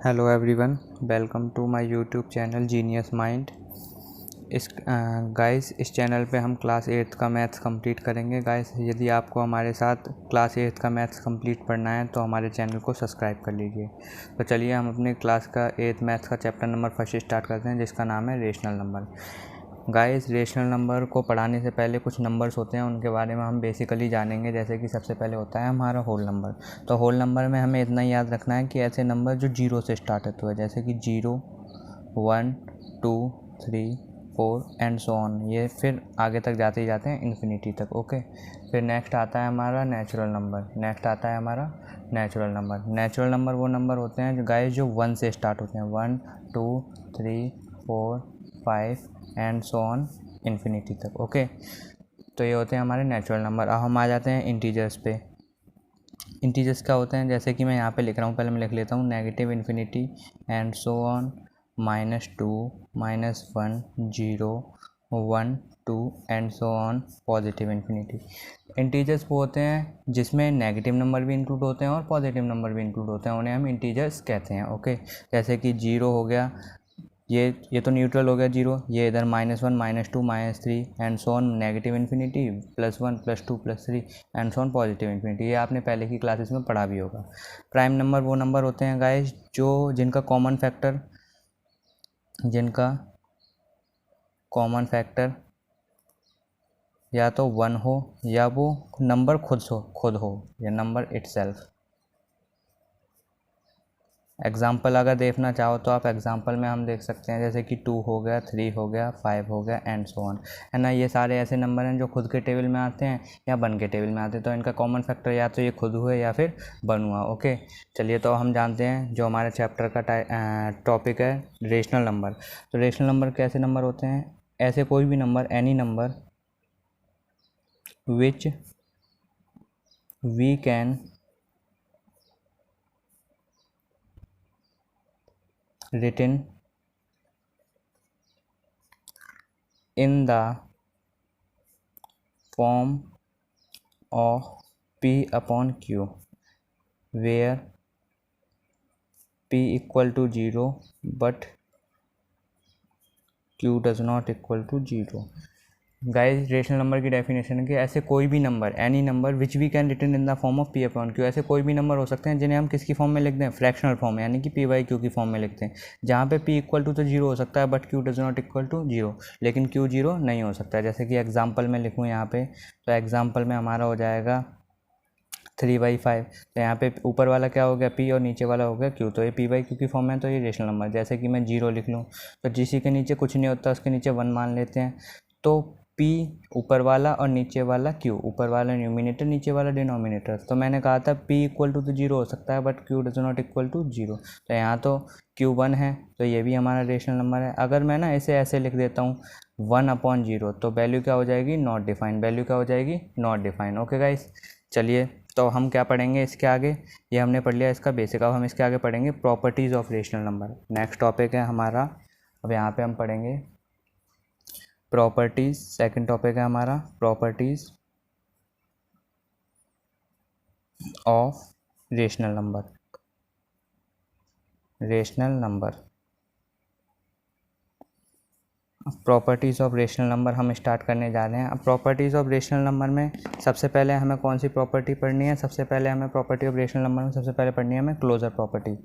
Hello everyone, welcome to my YouTube channel genius mind. इस channel पे हम class 8th का मैथ्स कंप्लीट करेंगे। गाइस, यदि आपको हमारे साथ क्लास 8th का मैथ्स कंप्लीट पढ़ना है तो हमारे चैनल को सब्सक्राइब कर लीजिए। तो चलिए हम अपने क्लास का 8th मैथ्स का चैप्टर नंबर फर्स्ट स्टार्ट करते हैं, जिसका नाम है rational number. Guys, rational number को पढ़ाने से पहले कुछ नंबर्स होते हैं, उनके बारे में हम बेसिकली जानेंगे। जैसे कि सबसे पहले होता है हमारा होल नंबर। तो होल नंबर में हमें इतना याद रखना है कि ऐसे नंबर जो 0 से स्टार्ट होते हैं, जैसे कि 0, 1, 2, 3, 4 एंड सो ऑन। ये फिर आगे तक जाते ही जाते हैं इन्फिनिटी तक। ओके, फिर नेक्स्ट आता है हमारा नेचुरल नंबर। नेचुरल नंबर वो नंबर होते हैं जो गाइस जो 1 से स्टार्ट होते हैं, 1, 2, 3, 4, 5 एंड सो ऑन इन्फिनिटी तक। ओके, तो ये होते हैं हमारे नेचुरल नंबर। अब हम आ जाते हैं इंटीजर्स पे। इंटीजर्स क्या होते हैं, जैसे कि मैं यहाँ पे लिख रहा हूँ, पहले मैं लिख लेता हूँ negative infinity and so on, -2, -1, 0, 1, 2 and so on positive infinity. Integers वो होते हैं जिसमें नेगेटिव नंबर भी इंक्लूड होते हैं और पॉजिटिव नंबर भी इंक्लूड होते हैं, उन्हें हम इंटीजर्स कहते हैं। ओके, जैसे कि 0 हो गया, ये तो न्यूट्रल हो गया 0, ये इधर -1, -2, -3 and so on negative infinity, +1, +2, +3 and so on positive infinity. ये आपने पहले की क्लासेस में पढ़ा भी होगा। प्राइम नंबर वो नंबर होते हैं गाइस जिनका कॉमन फैक्टर या तो 1 हो या वो नंबर खुद हो या नंबर इटसेल्फ। एग्जाम्पल अगर देखना चाहो तो आप एग्जाम्पल में हम देख सकते हैं, जैसे कि 2 हो गया, 3 हो गया, 5 हो गया एंड सो ऑन, है ना। ये सारे ऐसे नंबर हैं जो खुद के टेबल में आते हैं या बन के टेबल में आते हैं, तो इनका कॉमन फैक्टर या तो ये खुद हुए या फिर बन हुआ। ओके, चलिए तो हम जानते हैं जो हमारे चैप्टर का टॉपिक है रेशनल नंबर। तो रेशनल नंबर कैसे नंबर होते हैं, ऐसे कोई भी number, any number which we can written in the form of P upon Q, where P equal to 0 but Q does not equal to 0। Guys, rational number की definition है कि ऐसे कोई भी number, any number which we can written in the form of P upon Q। ऐसे कोई भी number हो सकते हैं जिन्हें हम किसकी फॉर्म में लिखते हैं, फ्रैक्शनल फॉर्म में, यानी कि P/Q की फॉर्म में लिखते हैं, जहाँ पे P इक्वल टू तो 0 हो सकता है but Q does not equal to 0, लेकिन Q 0 नहीं हो सकता है। जैसे कि एग्जाम्पल में लिखूँ यहाँ पे, तो एग्जाम्पल में हमारा हो जाएगा 3/5। तो यहाँ पे ऊपर वाला क्या हो गया, P, और नीचे वाला हो गया Q, तो ये P/Q की फॉर्म है, तो ये रेशनल नंबर। जैसे कि मैं 0 लिख लूँ, तो जिसी के नीचे कुछ नहीं होता उसके नीचे 1 मान लेते हैं, तो P ऊपर वाला और नीचे वाला Q, ऊपर वाला न्यूमिनेटर, नीचे वाला डिनोमिनेटर। तो मैंने कहा था P इक्वल टू तो 0 हो सकता है but Q does not equal to 0। तो यहाँ तो Q 1 है, तो ये भी हमारा रेशनल नंबर है। अगर मैं ना इसे ऐसे लिख देता हूँ 1/0, तो वैल्यू क्या हो जाएगी, नॉट डिफाइन। ओके गाइस, चलिए तो हम क्या पढ़ेंगे इसके आगे, ये हमने पढ़ लिया इसका बेसिक। अब हम इसके आगे पढ़ेंगे properties of rational number. Next topic है हमारा, अब यहाँ पे हम पढ़ेंगे प्रॉपर्टीज़। सेकंड टॉपिक है हमारा properties of rational number. Properties of rational number हम स्टार्ट करने जा रहे हैं। अब प्रॉपर्टीज़ ऑफ रेशनल नंबर में सबसे पहले हमें कौन सी प्रॉपर्टी पढ़नी है, सबसे पहले हमें प्रॉपर्टी ऑफ रेशनल नंबर में सबसे पहले पढ़नी है हमें क्लोजर प्रॉपर्टी।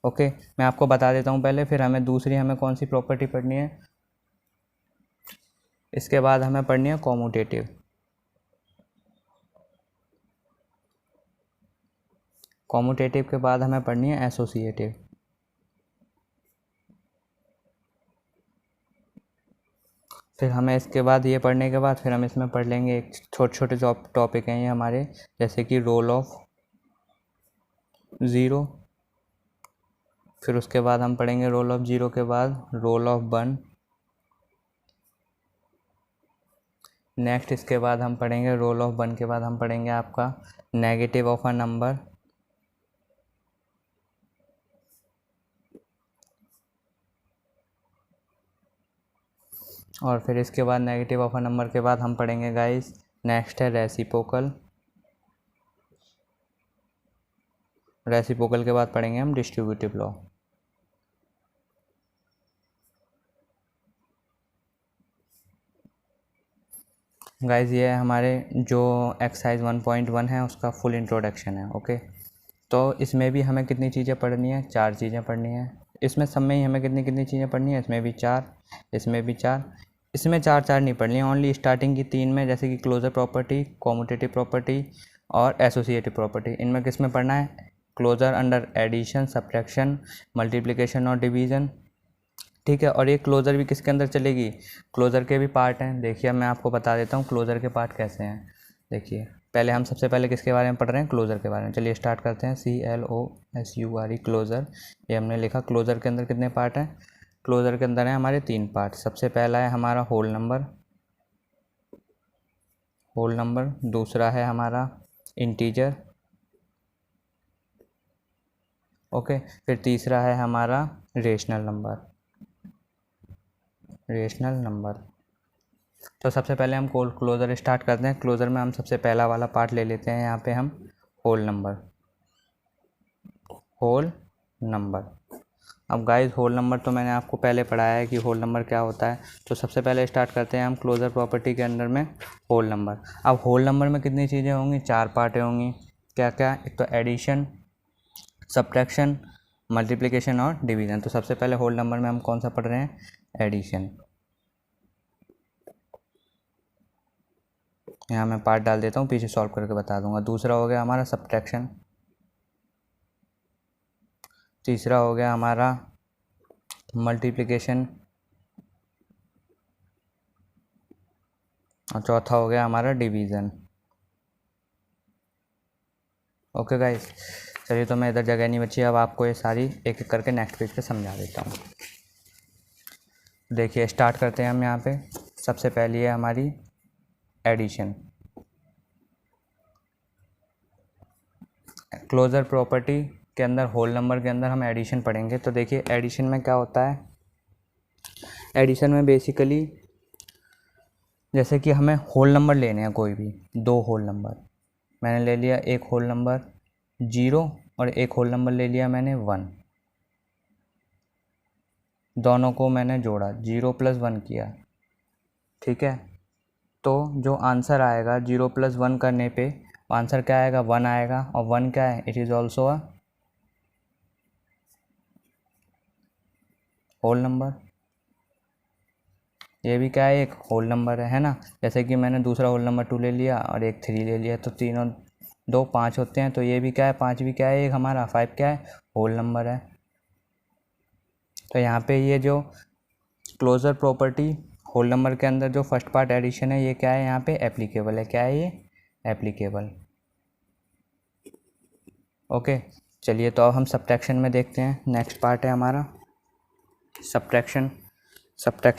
ओके, मैं आपको बता देता हूँ पहले, फिर हमें दूसरी हमें कौन सी प्रॉपर्टी पढ़नी है, इसके बाद हमें पढ़नी है कॉम्यूटेटिव। कॉम्यूटेटिव के बाद हमें पढ़नी है एसोसिएटिव। फिर हमें इसके बाद ये पढ़ने के बाद फिर हम इसमें पढ़ लेंगे एक छोटे छोटे टॉपिक हैं ये हमारे, जैसे कि रोल ऑफ 0। फिर उसके बाद हम पढ़ेंगे रोल ऑफ 0 के बाद रोल ऑफ 1। नेक्स्ट इसके बाद हम पढ़ेंगे रोल ऑफ 1 के बाद हम पढ़ेंगे आपका नेगेटिव ऑफ अ नंबर। और फिर इसके बाद नेगेटिव ऑफ अ नंबर के बाद हम पढ़ेंगे गाइस, नेक्स्ट है रेसिप्रोकल। रेसिप्रोकल के बाद पढ़ेंगे हम डिस्ट्रीब्यूटिव लॉ। गाइस ये हमारे जो एक्सरसाइज 1.1 है उसका फुल इंट्रोडक्शन है। ओके, तो इसमें भी हमें कितनी चीज़ें पढ़नी है, 4 चीज़ें पढ़नी है। इसमें सब में ही हमें कितनी कितनी चीज़ें पढ़नी है, इसमें भी 4, इसमें भी 4, इसमें 4 नहीं पढ़नी है, ओनली स्टार्टिंग की 3 में, जैसे कि क्लोजर प्रॉपर्टी, कॉम्यूटेटिव प्रॉपर्टी और एसोसिएटिव प्रॉपर्टी। इनमें किस में पढ़ना है, closure under addition, subtraction, multiplication और डिवीज़न। ठीक है, और ये क्लोज़र भी किसके अंदर चलेगी, क्लोज़र के भी पार्ट हैं। देखिए मैं आपको बता देता हूँ क्लोज़र के पार्ट कैसे हैं। देखिए पहले हम सबसे पहले किसके बारे में पढ़ रहे हैं, क्लोज़र के बारे में। चलिए स्टार्ट करते हैं। CLOSURE क्लोज़र, ये हमने लिखा। क्लोज़र के अंदर कितने पार्ट हैं, क्लोज़र के अंदर हैं हमारे 3 पार्ट। सबसे पहला है हमारा होल नंबर, दूसरा है हमारा इंटीजर, ओके, फिर तीसरा है हमारा रेशनल नंबर। तो सबसे पहले हम क्लोज़र स्टार्ट करते हैं। क्लोज़र में हम सबसे पहला वाला पार्ट ले लेते हैं, यहाँ पे हम होल नंबर। अब गाइस होल नंबर तो मैंने आपको पहले पढ़ाया है कि होल नंबर क्या होता है। तो सबसे पहले स्टार्ट करते हैं हम क्लोज़र प्रॉपर्टी के अंदर में होल नंबर। अब होल नंबर में कितनी चीज़ें होंगी, 4 पार्टें होंगी। क्या क्या, एक तो एडिशन, सब्ट्रैक्शन, मल्टीप्लिकेशन और डिवीज़न। तो सबसे पहले होल नंबर में हम कौन सा पढ़ रहे हैं, एडिशन। यहाँ मैं पार्ट डाल देता हूँ, पीछे सॉल्व करके बता दूंगा। दूसरा हो गया हमारा सब्ट्रैक्शन, तीसरा हो गया हमारा मल्टीप्लिकेशन और चौथा हो गया हमारा डिवीज़न। ओके गाइस, चलिए तो मैं इधर जगह नहीं बची, अब आपको ये सारी एक एक करके नेक्स्ट पेज पे समझा देता हूँ। देखिए स्टार्ट करते हैं हम यहाँ पे। सबसे पहली है हमारी एडिशन। क्लोज़र प्रॉपर्टी के अंदर होल नंबर के अंदर हम एडिशन पढ़ेंगे। तो देखिए एडिशन में क्या होता है, एडिशन में बेसिकली जैसे कि हमें होल नंबर लेने हैं, कोई भी 2 होल नंबर। मैंने ले लिया एक होल नंबर 0 और एक होल नंबर ले लिया मैंने 1। दोनों को मैंने जोड़ा, 0 + 1 किया। ठीक है, तो जो आंसर आएगा 0 + 1 करने पे आंसर क्या आएगा, 1 आएगा। और 1 क्या है, it is also a whole number. ये भी क्या है, एक होल नंबर है ना। जैसे कि मैंने दूसरा होल नंबर 2 ले लिया और एक 3 ले लिया, तो 3 और 2 5 होते हैं। तो ये भी क्या है, 5 भी क्या है, एक हमारा 5 क्या है, होल नंबर है। तो यहाँ पे ये जो क्लोज़र प्रॉपर्टी होल नंबर के अंदर जो फर्स्ट पार्ट एडिशन है, ये क्या है, यहाँ पे एप्लीकेबल है। क्या है ये, एप्लीकेबल। ओके, चलिए तो अब हम सब्ट्रैक्शन में देखते हैं। नेक्स्ट पार्ट है हमारा सब्ट्रैक्शन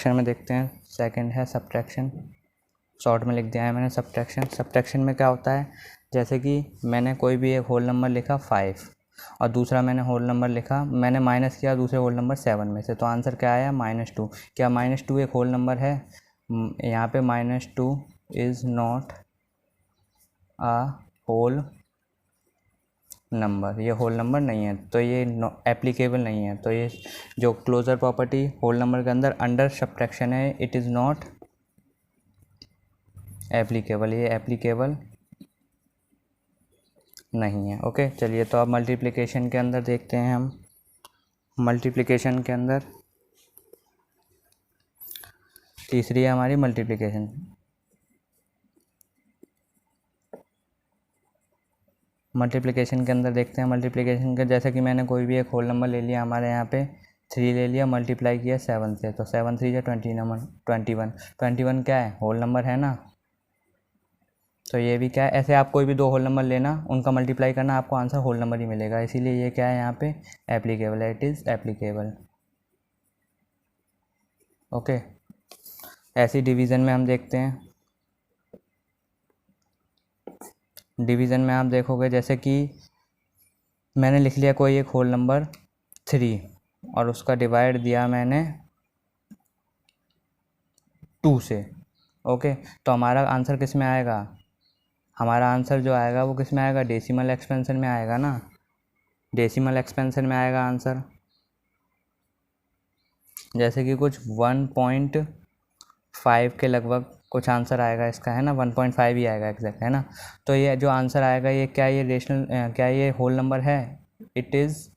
में देखते हैं। सेकंड है सब्ट्रैक्शन, शॉर्ट में लिख दिया है मैंने सब्ट्रैक्शन में क्या होता है, जैसे कि मैंने कोई भी एक होल नंबर लिखा 5 और दूसरा मैंने होल नंबर लिखा, मैंने माइनस किया दूसरे होल नंबर 7 में से, तो आंसर क्या आया, -2। क्या -2 एक होल नंबर है, यहाँ पे -2 is not a whole number, ये होल नंबर नहीं है, तो ये एप्लीकेबल नहीं है। तो ये जो क्लोज़र प्रॉपर्टी होल नंबर के अंदर अंडर सब्ट्रैक्शन है, इट इज़ नॉट एप्लीकेबल, ये एप्लीकेबल नहीं है। ओके, चलिए तो अब मल्टीप्लिकेशन के अंदर देखते हैं हम। मल्टीप्लिकेशन के अंदर तीसरी है हमारी मल्टीप्लिकेशन। मल्टीप्लिकेशन के अंदर देखते हैं मल्टीप्लिकेशन के, जैसे कि मैंने कोई भी एक होल नंबर ले लिया, हमारे यहाँ पे 3 ले लिया, मल्टीप्लाई किया 7 से, तो 7 3 21 क्या है, होल नंबर है ना। तो ये भी क्या है, ऐसे आप कोई भी 2 होल नंबर लेना, उनका मल्टीप्लाई करना, आपको आंसर होल नंबर ही मिलेगा। इसीलिए ये क्या है, यहाँ पे एप्लीकेबल है, इट इज़ एप्लीकेबल। ओके, ऐसी डिवीज़न में हम देखते हैं। डिवीज़न में आप देखोगे जैसे कि मैंने लिख लिया कोई एक होल नंबर 3 और उसका डिवाइड दिया मैंने 2 से। ओके, तो हमारा आंसर किस में आएगा, हमारा आंसर जो आएगा वो किस में आएगा, डेसिमल एक्सपेंशन में आएगा ना। डेसिमल एक्सपेंशन में आएगा आंसर, जैसे कि कुछ 1.5 के लगभग कुछ आंसर आएगा इसका, है ना, 1.5 ही आएगा एग्जैक्ट, है ना। तो ये जो आंसर आएगा ये क्या, ये रेशनल क्या ये होल नंबर है? It is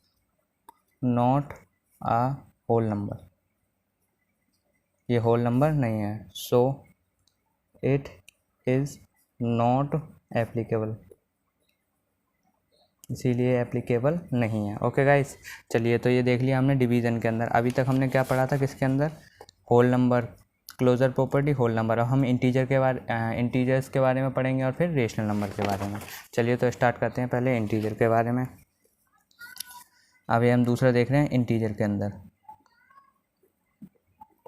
not a whole number, ये होल नंबर नहीं है, so it is not applicable, इसीलिए एप्लीकेबल नहीं है। ओके गाइस, चलिए तो ये देख लिया हमने डिवीज़न के अंदर। अभी तक हमने क्या पढ़ा था किसके अंदर? Whole number, closure property, whole number. अब हम इंटीजर्स के बारे में पढ़ेंगे और फिर रेशनल नंबर के बारे में। चलिए तो स्टार्ट करते हैं पहले इंटीजर के बारे में। अभी हम दूसरा देख रहे हैं इंटीजर के अंदर।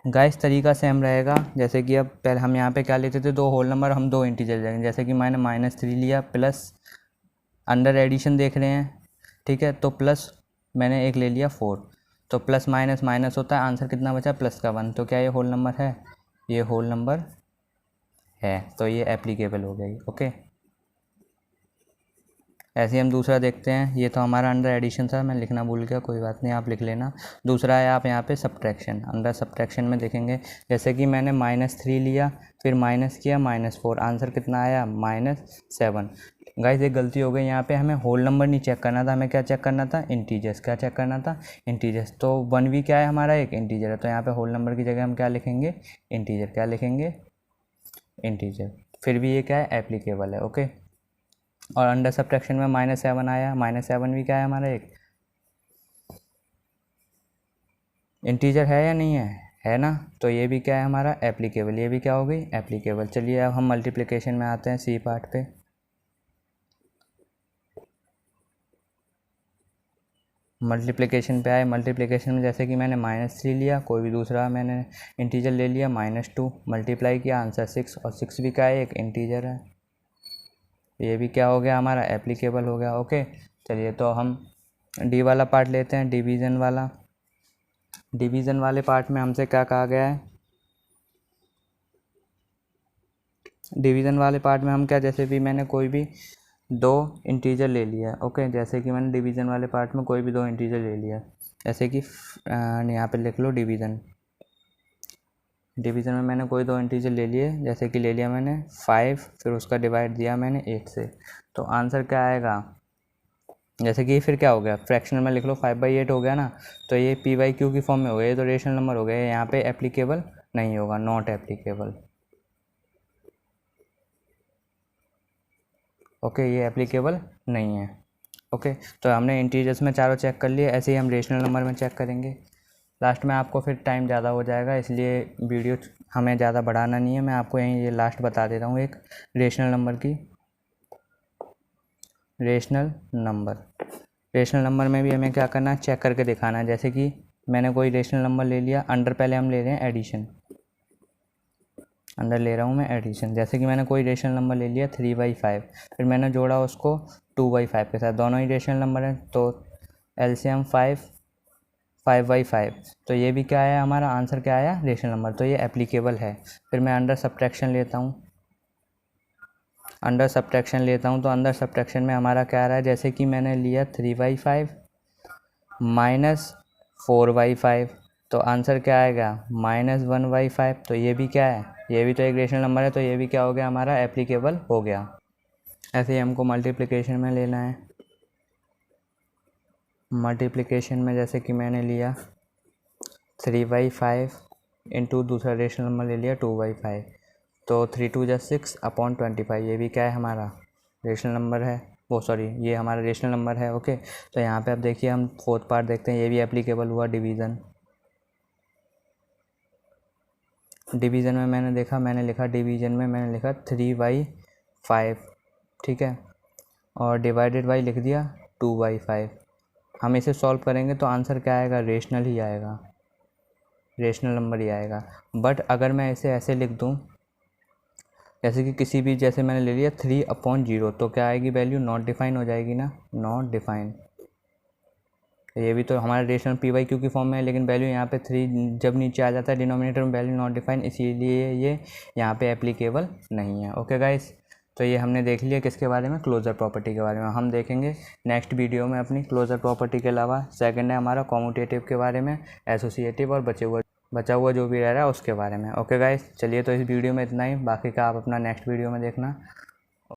गाइस तरीका सेम रहेगा, जैसे कि अब पहले हम यहाँ पे क्या लेते थे, 2 होल नंबर, हम 2 इंटीजर लेंगे। जैसे कि मैंने -3 लिया, प्लस अंडर एडिशन देख रहे हैं, ठीक है, तो प्लस मैंने एक ले लिया 4, तो प्लस माइनस माइनस होता है, आंसर कितना बचा? +1। तो क्या ये होल नंबर है? ये होल नंबर है, तो ये एप्लीकेबल हो गई। ओके, ऐसे ही हम दूसरा देखते हैं। ये तो हमारा अंडर एडिशन था, मैं लिखना भूल गया, कोई बात नहीं, आप लिख लेना। दूसरा है आप यहाँ पे सब्ट्रैक्शन। अंडर सब्ट्रैक्शन में देखेंगे, जैसे कि मैंने -3 लिया, फिर माइनस किया -4, आंसर कितना आया? -7। गाइस एक गलती हो गई यहाँ पे, हमें होल नंबर नहीं चेक करना था, हमें क्या चेक करना था? इंटीजर्स। क्या चेक करना था? इंटीजर्स। तो 1 भी क्या है हमारा? एक इंटीजर है, तो यहाँ पे होल नंबर की जगह हम क्या लिखेंगे? इंटीजर। क्या लिखेंगे? इंटीजर। फिर भी ये क्या है? एप्लीकेबल है। ओके, और अंडर सब्ट्रैक्शन में -7 आया, -7 भी क्या है हमारा? एक इंटीजर है या नहीं है? है ना, तो ये भी क्या है हमारा? एप्लीकेबल। ये भी क्या हो गई? एप्लीकेबल। चलिए अब हम मल्टीप्लिकेशन में आते हैं, सी पार्ट पे। मल्टीप्लिकेशन पे आए, मल्टीप्लिकेशन में जैसे कि मैंने -3 लिया, कोई भी दूसरा मैंने इंटीजर ले लिया, -2 मल्टीप्लाई किया, आंसर 6, और 6 भी क्या है? एक इंटीजर है, ये भी क्या हो गया हमारा? एप्लीकेबल हो गया। ओके, चलिए तो हम डी वाला पार्ट लेते हैं, डिवीज़न वाला। डिवीज़न वाले पार्ट में हमसे क्या कहा गया है? डिवीज़न वाले पार्ट में हम क्या, जैसे भी मैंने कोई भी 2 इंटीजर ले लिया, ओके, जैसे कि मैंने डिवीज़न वाले पार्ट में कोई भी 2 इंटीजर ले लिया, जैसे कि यहाँ पे लिख लो डिवीज़न। डिवीज़न में मैंने कोई 2 इंटीजर ले लिए, जैसे कि ले लिया मैंने 5, फिर उसका डिवाइड दिया मैंने 8 से, तो आंसर क्या आएगा? जैसे कि फिर क्या हो गया? फ्रैक्शनल में लिख लो, 5/8 हो गया ना, तो ये p/q की फॉर्म में हो गया, ये तो रेशनल नंबर हो गया, यहाँ पे एप्लीकेबल नहीं होगा, नॉट एप्लीकेबल। ओके, ये एप्लीकेबल नहीं है। ओके, तो हमने इंटीजर्स में चारों चेक कर लिए, ऐसे ही हम रेशनल नंबर में चेक करेंगे। लास्ट में आपको फिर टाइम ज़्यादा हो जाएगा, इसलिए वीडियो हमें ज़्यादा बढ़ाना नहीं है, मैं आपको यहीं ये लास्ट बता देता हूँ एक रेशनल नंबर की। रेशनल नंबर में भी हमें क्या करना है? चेक करके दिखाना है। जैसे कि मैंने कोई रेशनल नंबर ले लिया, अंडर पहले हम ले रहे हैं एडिशन, अंदर ले रहा हूँ मैं एडिशन। जैसे कि मैंने कोई रेशनल नंबर ले लिया 3/5, फिर मैंने जोड़ा उसको 2/5 के साथ, दोनों ही रेशनल नंबर हैं, तो एलसीएम 5/5, तो ये भी क्या है हमारा? आंसर क्या आया? रेशनल नंबर, तो ये एप्लीकेबल है। फिर मैं अंडर सब्ट्रैक्शन लेता हूँ, तो अंडर सब्ट्रैक्शन में हमारा क्या आ रहा है? जैसे कि मैंने लिया 3/5 -4/5, तो आंसर क्या आएगा? -1/5, तो ये भी क्या है? ये भी तो एक रेशनल नंबर है, तो ये भी क्या हो गया हमारा? एप्लीकेबल हो गया। ऐसे ही हमको मल्टीप्लिकेशन में लेना है। मल्टीप्लिकेशन में जैसे कि मैंने लिया 3/5 इंटू दूसरा रेशनल नंबर ले लिया 2/5, तो 3×2 = 6/25, ये भी क्या है हमारा? रेशनल नंबर है, वो सॉरी ये हमारा रेशनल नंबर है। ओके, तो यहाँ पे अब देखिए हम फोर्थ पार्ट देखते हैं, ये भी एप्लीकेबल हुआ, डिवीज़न। डिवीज़न में मैंने लिखा 3/5, ठीक है, और डिवाइडेड बाई लिख दिया 2/5। हम इसे सॉल्व करेंगे तो आंसर क्या आएगा? रेशनल ही आएगा, रेशनल नंबर ही आएगा। बट अगर मैं इसे ऐसे लिख दूँ, जैसे कि किसी भी, जैसे मैंने ले लिया 3/0, तो क्या आएगी वैल्यू? नॉट डिफाइन हो जाएगी ना, नॉट डिफाइन। ये भी तो हमारा रेशनल p/q की फॉर्म में है, लेकिन वैल्यू यहाँ पे 3 जब नीचे आ जाता है डिनोमिनेटर में, वैल्यू नॉट डिफाइन, इसीलिए ये यहाँ पे एप्लीकेबल नहीं है। ओके गाइस, तो ये हमने देख लिया किसके बारे में, क्लोजर प्रॉपर्टी के बारे में। हम देखेंगे नेक्स्ट वीडियो में अपनी क्लोजर प्रॉपर्टी के अलावा सेकंड है हमारा कॉम्यूटेटिव के बारे में, एसोसिएटिव और बचा हुआ जो भी रह रहा है उसके बारे में। ओके गाइस, चलिए तो इस वीडियो में इतना ही, बाकी का आप अपना नेक्स्ट वीडियो में देखना।